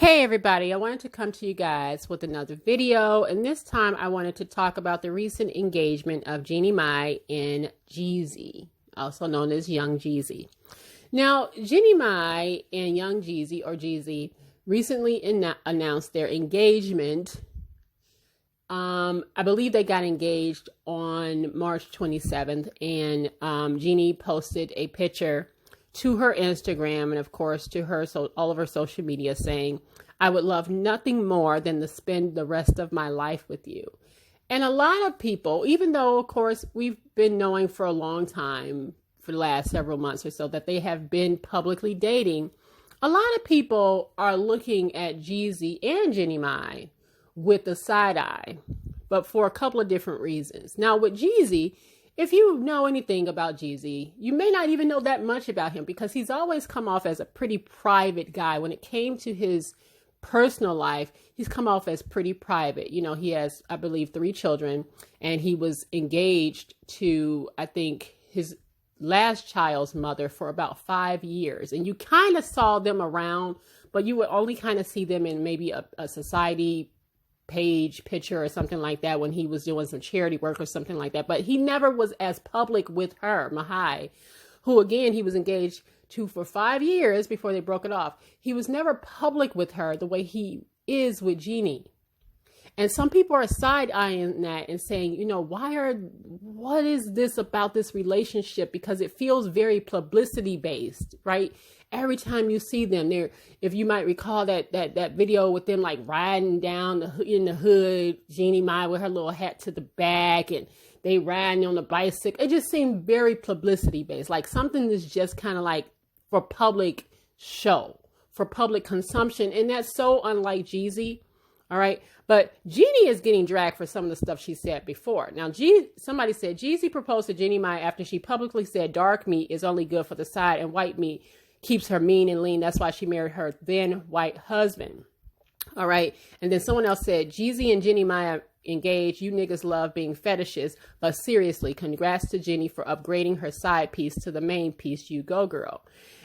Hey everybody, I wanted to come to you guys with another video, and this time I wanted to talk about the recent engagement of Jeannie Mai and Jeezy, also known as Young Jeezy. Now, Jeannie Mai and Young Jeezy, or Jeezy, recently announced their engagement. I believe they got engaged on March 27th, and Jeannie posted a picture to her Instagram and of course to her all of her social media saying, "I would love nothing more than to spend the rest of my life with you." And a lot of people, even though of course we've been knowing for a long time, for the last several months or so, that they have been publicly dating, a lot of people are looking at Jeezy and Jeannie Mai with the side eye, but for a couple of different reasons. Now with Jeezy, if you know anything about Jeezy, you may not even know that much about him because he's always come off as a pretty private guy. When it came to his personal life, he's come off as pretty private. You know, he has, I believe, 3 children, and he was engaged to, I think, his last child's mother for about 5 years. And you kind of saw them around, but you would only kind of see them in maybe a society page picture or something like that when he was doing some charity work or something like that. But he never was as public with her, Mahai, who again, he was engaged to for 5 years before they broke it off. He was never public with her the way he is with Jeannie. And some people are side-eyeing that and saying, you know, what is this about this relationship? Because it feels very publicity-based, right? Every time you see them there, if you might recall that video with them like riding down in the hood, Jeannie Mai with her little hat to the back, and they riding on the bicycle. It just seemed very publicity-based, like something that's just kind of like for public show, for public consumption. And that's so unlike Jeezy. All right. But Jeannie is getting dragged for some of the stuff she said before. Now, somebody said Jeezy proposed to Jeannie Mai after she publicly said dark meat is only good for the side and white meat keeps her mean and lean. That's why she married her then white husband. All right. And then someone else said Jeezy and Jeannie Mai are engaged. You niggas love being fetishes. But seriously, congrats to Jeannie for upgrading her side piece to the main piece. You go, girl.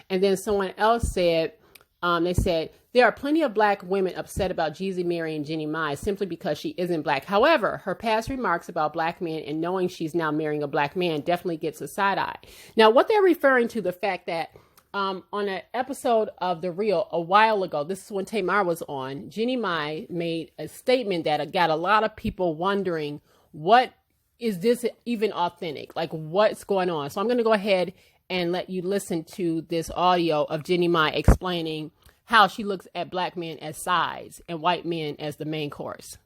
And then someone else said, they said, there are plenty of black women upset about Jeezy marrying Jeannie Mai simply because she isn't black. However, her past remarks about black men and knowing she's now marrying a black man definitely gets a side eye. Now, what they're referring to, the fact that on an episode of The Real a while ago, this is when Tamar was on, Jeannie Mai made a statement that got a lot of people wondering, what is this even authentic? Like, what's going on? So I'm going to go ahead and let you listen to this audio of Jeannie Mai explaining how she looks at black men as sides and white men as the main course.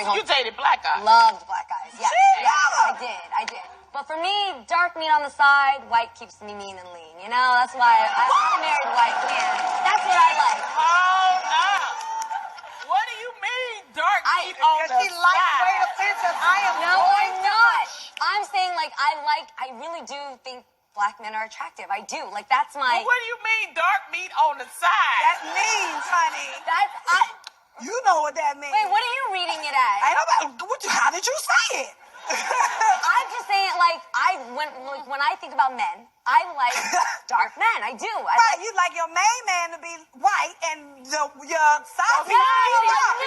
You dated black guys. Loved black guys. Yeah, I did. But for me, dark meat on the side, white keeps me mean and lean. You know, that's why I married white men. That's what I like. Hold up. What do you mean, dark meat on the side? Because she lightweight offensive. I am No, I'm not. I'm saying, like, I really do think black men are attractive. I do. Like, that's my... Well, what do you mean, dark meat on the side? That means, honey. You know what that means. Wait, what are you reading it as? How did you say it? I'm just saying, like, when I think about men, I like dark men. I do. Right, you like your main man to be white and your side piece to be dark.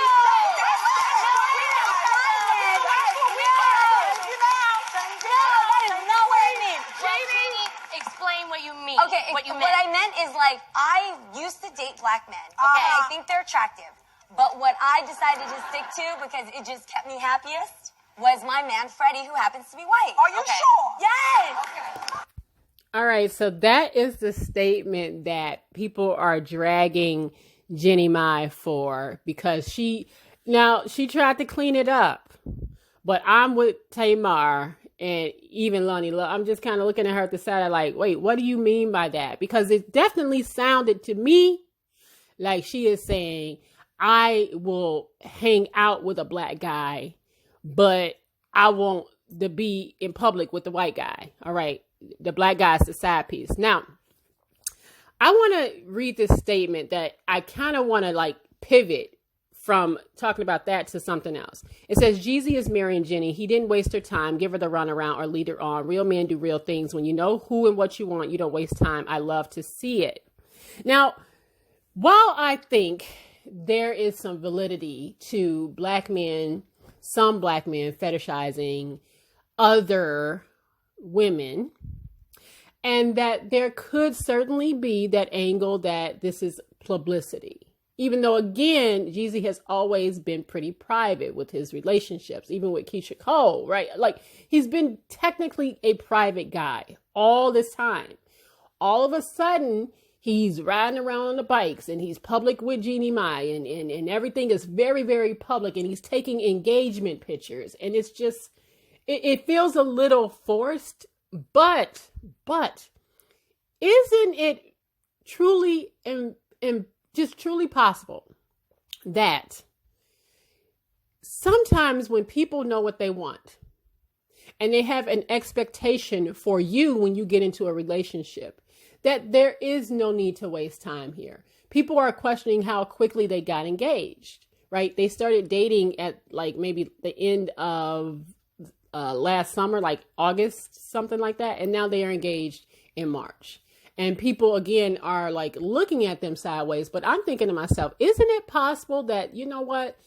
Explain what you mean. Okay, what I meant is, like, I used to date black men. Okay, I think they're attractive. But what I decided to stick to, because it just kept me happiest, was my man Freddie, who happens to be white. Are you sure? Yes. Okay. All right, so that is the statement that people are dragging Jeannie Mai for, because she tried to clean it up. But I'm with Tamar and even Lonnie. I'm just kind of looking at her at the side like, wait, what do you mean by that? Because it definitely sounded to me like she is saying, I will hang out with a black guy, but I want to be in public with the white guy. All right. The black guy's the side piece. Now, I want to read this statement that I kind of want to like pivot from talking about that to something else. It says, Jeezy is marrying Jeannie. He didn't waste her time, give her the runaround, or lead her on. Real men do real things. When you know who and what you want, you don't waste time. I love to see it. Now, While I think there is some validity to some black men fetishizing other women, and that there could certainly be that angle that this is publicity. Even though, again, Jeezy has always been pretty private with his relationships, even with Keisha Cole, right? Like, he's been technically a private guy all this time. All of a sudden, he's riding around on the bikes and he's public with Jeannie Mai and everything is very, very public, and he's taking engagement pictures. And it's just, it feels a little forced, but isn't it truly and just truly possible that sometimes when people know what they want and they have an expectation for you when you get into a relationship, that there is no need to waste time here. People are questioning how quickly they got engaged, right? They started dating at like maybe the end of last summer, like August, something like that. And now they are engaged in March. And people, again, are like looking at them sideways. But I'm thinking to myself, isn't it possible that, you know what,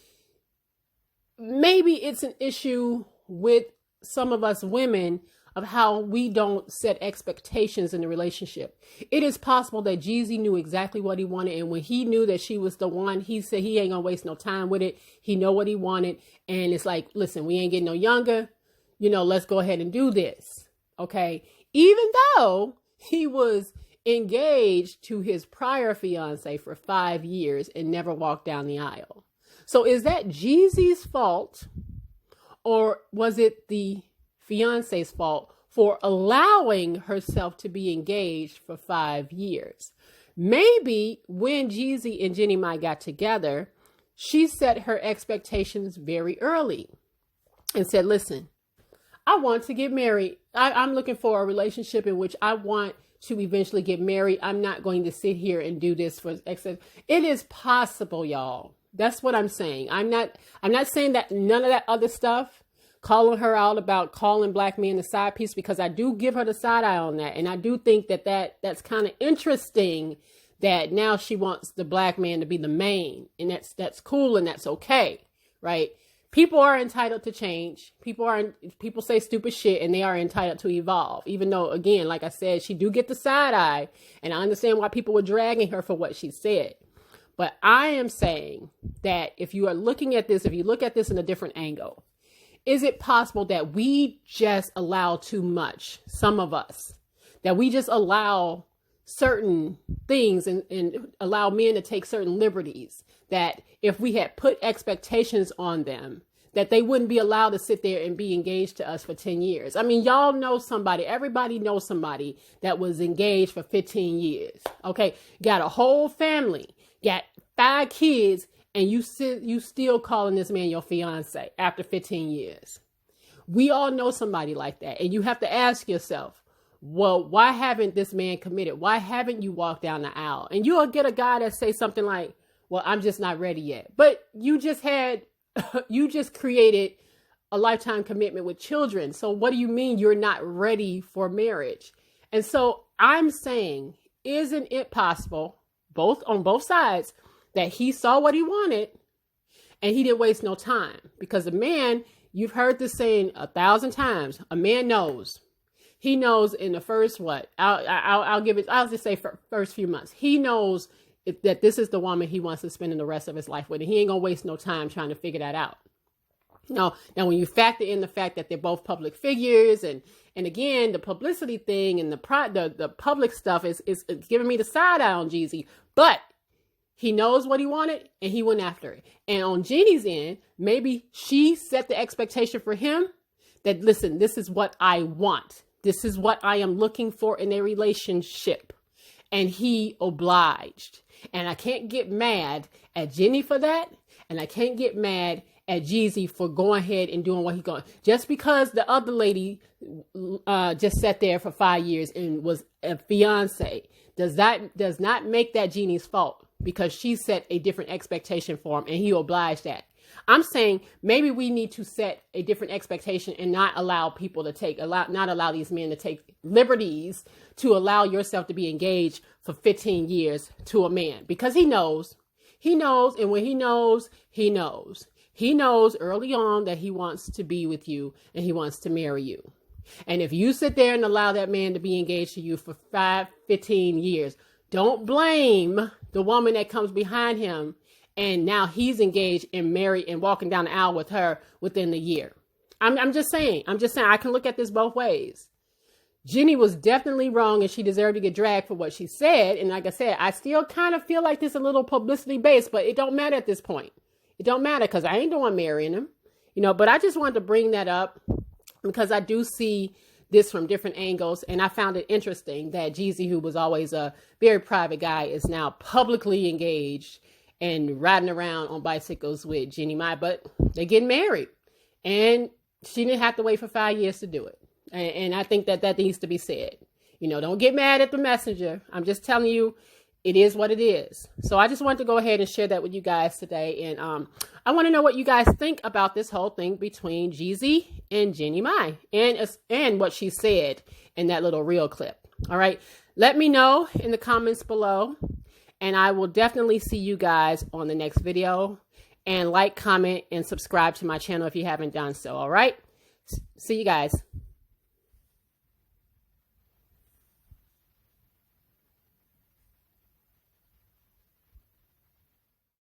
maybe it's an issue with some of us women of how we don't set expectations in the relationship. It is possible that Jeezy knew exactly what he wanted. And when he knew that she was the one, he said he ain't gonna waste no time with it. He know what he wanted. And it's like, listen, we ain't getting no younger. Let's go ahead and do this. Okay. Even though he was engaged to his prior fiance for 5 years and never walked down the aisle. So is that Jeezy's fault, or was it the fiance's fault for allowing herself to be engaged for 5 years? Maybe when Jeezy and Jeannie Mai got together, she set her expectations very early and said, listen, I want to get married. I'm looking for a relationship in which I want to eventually get married. I'm not going to sit here and do this for excess. It is possible, y'all. That's what I'm saying. I'm not saying that none of that other stuff, calling her out about calling black men the side piece, because I do give her the side eye on that. And I do think that's kind of interesting that now she wants the black man to be the main, and that's cool and that's okay. Right. People are entitled to change. People say stupid shit and they are entitled to evolve. Even though, again, like I said, she do get the side eye, and I understand why people were dragging her for what she said. But I am saying that if you look at this in a different angle, is it possible that we just allow too much, some of us, that we just allow certain things and allow men to take certain liberties, that if we had put expectations on them, that they wouldn't be allowed to sit there and be engaged to us for 10 years. I mean, y'all know somebody, everybody knows somebody that was engaged for 15 years. Okay. Got a whole family, got 5 kids, and you still calling this man your fiance after 15 years. We all know somebody like that. And you have to ask yourself, well, why haven't this man committed? Why haven't you walked down the aisle? And you'll get a guy that say something like, well, I'm just not ready yet. But you just created a lifetime commitment with children. So what do you mean you're not ready for marriage? And so I'm saying, isn't it possible, on both sides, that he saw what he wanted and he didn't waste no time? Because a man, you've heard this saying 1,000 times, a man knows. He knows in the first, I'll just say first few months, he knows that this is the woman he wants to spend the rest of his life with. And he ain't gonna waste no time trying to figure that out. Now when you factor in the fact that they're both public figures, and again, the publicity thing and the public stuff is giving me the side eye on Jeezy, but he knows what he wanted and he went after it. And on Jeannie's end, maybe she set the expectation for him that, listen, this is what I want. This is what I am looking for in a relationship. And he obliged. And I can't get mad at Jenny for that. And I can't get mad at Jeezy for going ahead and doing what he's going. Just because the other lady just sat there for 5 years and was a fiance does not make that Jeannie's fault, because she set a different expectation for him and he obliged that. I'm saying maybe we need to set a different expectation and not allow people to not allow these men to take liberties to allow yourself to be engaged for 15 years to a man, because he knows. And when he knows early on that he wants to be with you and he wants to marry you. And if you sit there and allow that man to be engaged to you for 15 years, don't blame the woman that comes behind him and now he's engaged and married and walking down the aisle with her within the year. I'm just saying, I can look at this both ways. Jeannie was definitely wrong and she deserved to get dragged for what she said. And like I said, I still kind of feel like this is a little publicity based, but it don't matter at this point. It don't matter because I ain't the one marrying him, but I just wanted to bring that up because I do see this from different angles. And I found it interesting that Jeezy, who was always a very private guy, is now publicly engaged and riding around on bicycles with Jeannie Mai, but they're getting married. And she didn't have to wait for 5 years to do it. And I think that needs to be said. Don't get mad at the messenger. I'm just telling you, it is what it is. So I just wanted to go ahead and share that with you guys today. And I want to know what you guys think about this whole thing between Jeezy and Jeannie Mai and what she said in that little reel clip. All right. Let me know in the comments below. And I will definitely see you guys on the next video. And like, comment, and subscribe to my channel if you haven't done so. All right. See you guys.